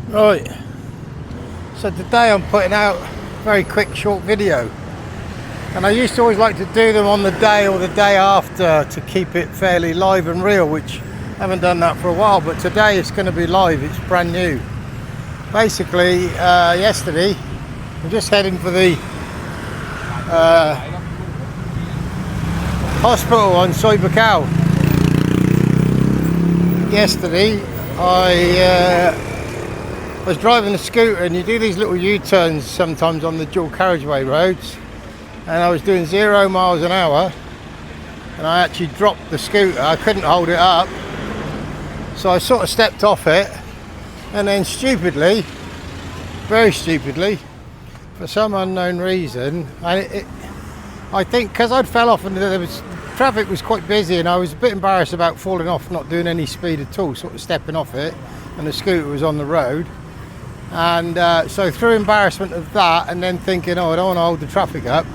Right, so today I'm putting out a very quick short video, and I used to always like to do them on the day or the day after to keep it fairly live and real, which I haven't done that for a while, but today it's going to be live. It's brand new. Basically, yesterday I'm just heading for the hospital on Bacau. Yesterday I was driving a scooter, and you do these little U-turns sometimes on the dual carriageway roads, and I was doing 0 miles an hour, and I actually dropped the scooter. I couldn't hold it up, so I sort of stepped off it, and then stupidly, very stupidly, for some unknown reason, I think because I'd fell off and traffic was quite busy, and I was a bit embarrassed about falling off, not doing any speed at all, sort of stepping off it, and the scooter was on the road. And so through embarrassment of that, and then thinking, oh, I don't want to hold the traffic up,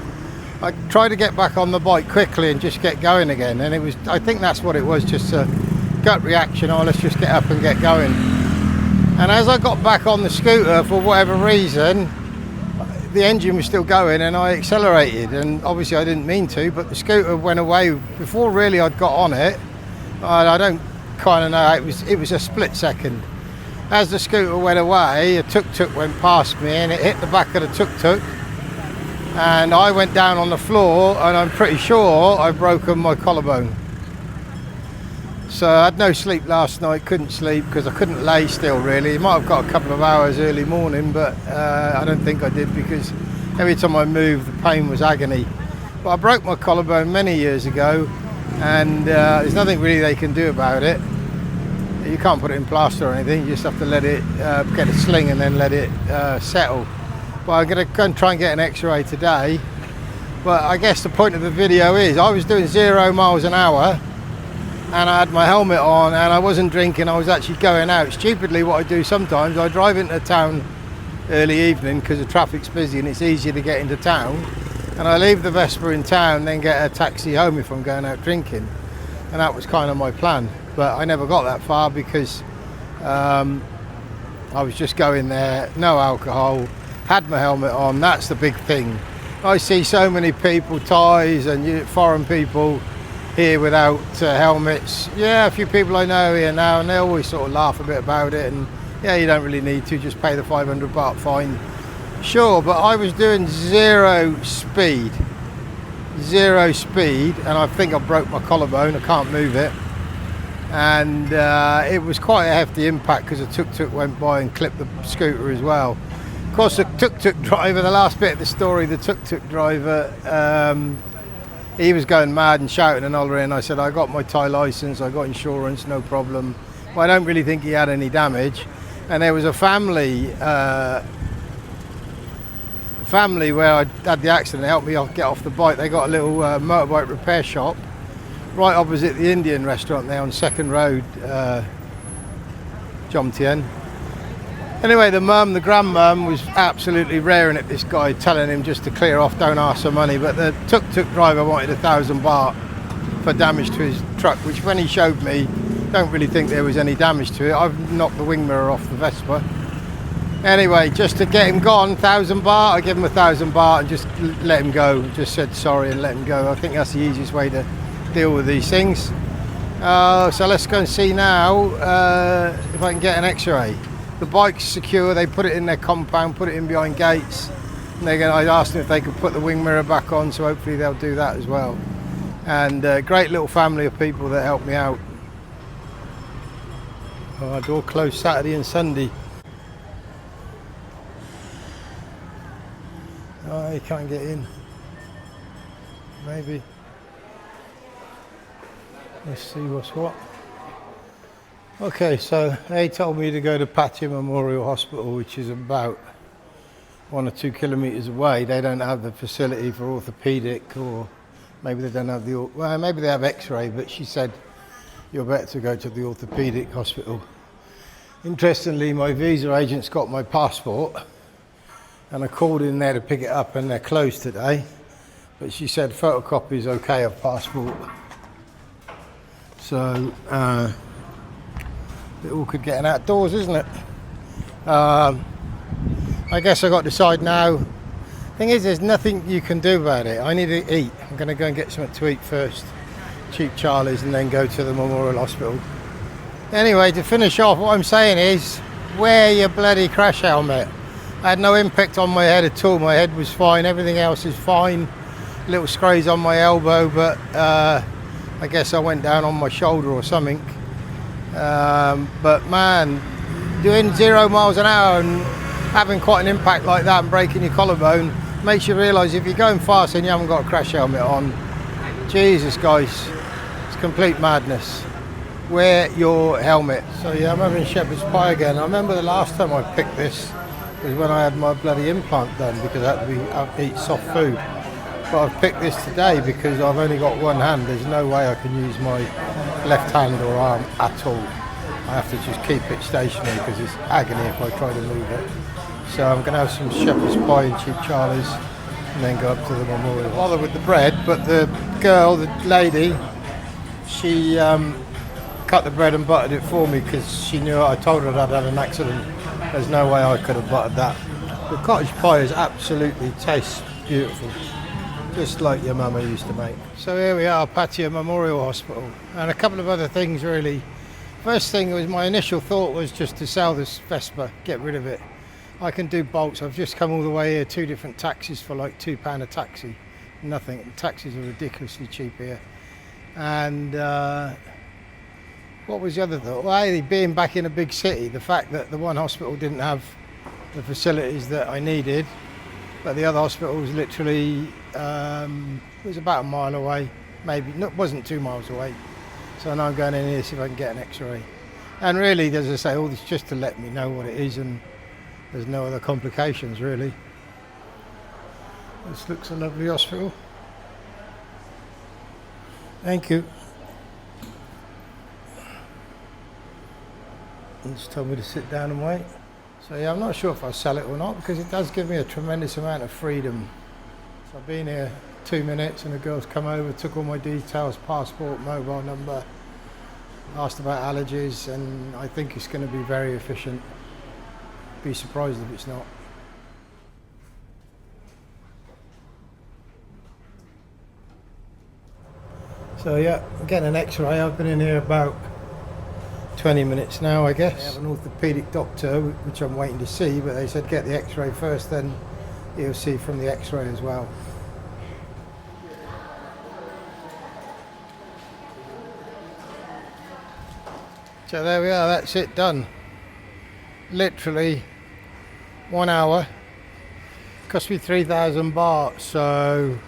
I tried to get back on the bike quickly and just get going again. And it was, I think that's what it was, just a gut reaction. Oh, let's just get up and get going. And as I got back on the scooter, for whatever reason, the engine was still going, and I accelerated. And obviously I didn't mean to, but the scooter went away before really I'd got on it. I don't kind of know, it was a split second. As the scooter went away, a tuk-tuk went past me, and it hit the back of the tuk-tuk, and I went down on the floor, and I'm pretty sure I've broken my collarbone. So I had no sleep last night, couldn't sleep because I couldn't lay still really. Might have got a couple of hours early morning, but I don't think I did, because every time I moved the pain was agony. But I broke my collarbone many years ago, and there's nothing really they can do about it. You can't put it in plaster or anything, you just have to let it get a sling and then let it settle. But I'm going to go and try and get an x-ray today. But I guess the point of the video is, I was doing 0 miles an hour, and I had my helmet on, and I wasn't drinking, I was actually going out. Stupidly, what I do sometimes, I drive into town early evening because the traffic's busy and it's easier to get into town, and I leave the Vespa in town, then get a taxi home if I'm going out drinking. And that was kind of my plan. But I never got that far because I was just going there, no alcohol, had my helmet on. That's the big thing. I see so many people, Thais and foreign people here without helmets. Yeah, a few people I know here now, and they always sort of laugh a bit about it, and yeah, you don't really need to, just pay the 500 baht fine. Sure, but I was doing zero speed, and I think I broke my collarbone, I can't move it. And it was quite a hefty impact because the tuk-tuk went by and clipped the scooter as well. Of course, the tuk-tuk driver, the last bit of the story, the tuk-tuk driver, he was going mad and shouting and hollering. I said, I got my Thai license, I got insurance, no problem. Well, I don't really think he had any damage. And there was a family where I had the accident, they helped me get off the bike. They got a little motorbike repair shop right opposite the Indian restaurant there on Second Road, Jomtien. Anyway, the grandmum was absolutely raring at this guy, telling him just to clear off, don't ask for money. But the tuk-tuk driver wanted 1,000 baht for damage to his truck, which when he showed me, don't really think there was any damage to it. I've knocked the wing mirror off the Vespa. Anyway, just to get him gone, 1,000 baht, I give him 1,000 baht and just let him go. Just said sorry and let him go. I think that's the easiest way to deal with these things. So let's go and see now if I can get an x-ray. The bike's secure, they put it in their compound, put it in behind gates, and I asked them if they could put the wing mirror back on, so hopefully they'll do that as well. And a great little family of people that helped me out. Our door closed Saturday and Sunday. Oh, you can't get in. Maybe. Let's see what's what. Okay, so they told me to go to Pattaya Memorial Hospital, which is about 1 or 2 kilometres away. They don't have the facility for orthopaedic, or maybe they don't have well, maybe they have x-ray, but she said you're better to go to the orthopaedic hospital. Interestingly, my visa agent's got my passport, and I called in there to pick it up, and they're closed today. But she said photocopy is okay of passport. So it all could get an outdoors, isn't it? I guess I got to decide now. Thing is, there's nothing you can do about it. I need to eat. I'm going to go and get something to eat first. Cheap Charlie's, and then go to the Memorial Hospital. Anyway, to finish off, what I'm saying is, wear your bloody crash helmet. I had no impact on my head at all. My head was fine. Everything else is fine. Little scraze on my elbow, but I guess I went down on my shoulder or something. But man, doing 0 miles an hour and having quite an impact like that and breaking your collarbone makes you realise if you're going fast and you haven't got a crash helmet on, Jesus guys, it's complete madness. Wear your helmet. So yeah, I'm having shepherd's pie again. I remember the last time I picked this was when I had my bloody implant done, because I had to eat soft food. But I've picked this today because I've only got one hand. There's no way I can use my left hand or arm at all. I have to just keep it stationary because it's agony if I try to move it. So I'm going to have some shepherd's pie and Cheap Charlie's and then go up to the Memorial. I'll bother with the bread, but the girl, the lady, she cut the bread and buttered it for me because she knew I told her I'd had an accident. There's no way I could have buttered that. The cottage pie is absolutely tastes beautiful, just like your mama used to make. So here we are, Pattaya Memorial Hospital, and a couple of other things really. First thing was, my initial thought was just to sell this Vespa, get rid of it. I can do bolts. I've just come all the way here, 2 different taxis for like £2 a taxi. Nothing. Taxis are ridiculously cheap here. And what was the other thought? Well, being back in a big city, the fact that the one hospital didn't have the facilities that I needed, but the other hospital was literally was about a mile away, maybe. No, it wasn't 2 miles away. So now I'm going in here to see if I can get an X-ray. And really, as I say, all this just to let me know what it is, and there's no other complications really. This looks a lovely hospital. Thank you. And just told me to sit down and wait. So yeah, I'm not sure if I'll sell it or not, because it does give me a tremendous amount of freedom. So I've been here 2 minutes and the girl's come over, took all my details, passport, mobile number, asked about allergies, and I think it's going to be very efficient. Be surprised if it's not. So yeah, I'm getting an X-ray. I've been in here about 20 minutes now, I guess. I have an orthopaedic doctor, which I'm waiting to see, but they said get the X-ray first, then you'll see from the X-ray as well. So there we are, that's it, done. Literally 1 hour. Cost me 3,000 baht, so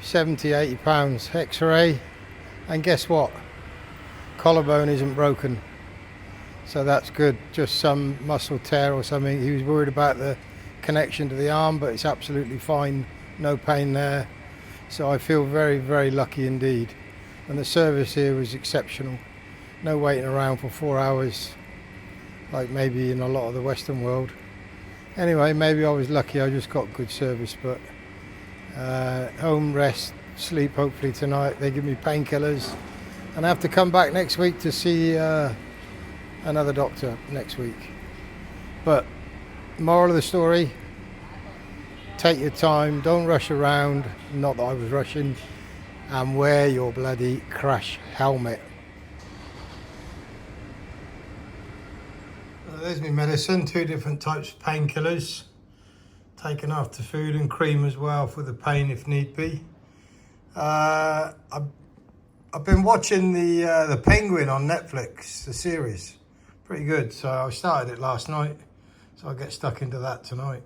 70-80 pounds. X-ray, and guess what? Collarbone isn't broken, so that's good. Just some muscle tear or something. He was worried about the connection to the arm, but it's absolutely fine, no pain there. So I feel very, very lucky indeed. And the service here was exceptional. No waiting around for 4 hours like maybe in a lot of the Western world. Anyway, maybe I was lucky, I just got good service. But home, rest, sleep hopefully tonight. They give me painkillers, and I have to come back next week to see another doctor next week. But moral of the story, take your time, don't rush around, not that I was rushing, and wear your bloody crash helmet. There's my medicine, 2 different types of painkillers, taken after food, and cream as well for the pain if need be. I've been watching the Penguin on Netflix, the series, pretty good. So I started it last night, so I'll get stuck into that tonight.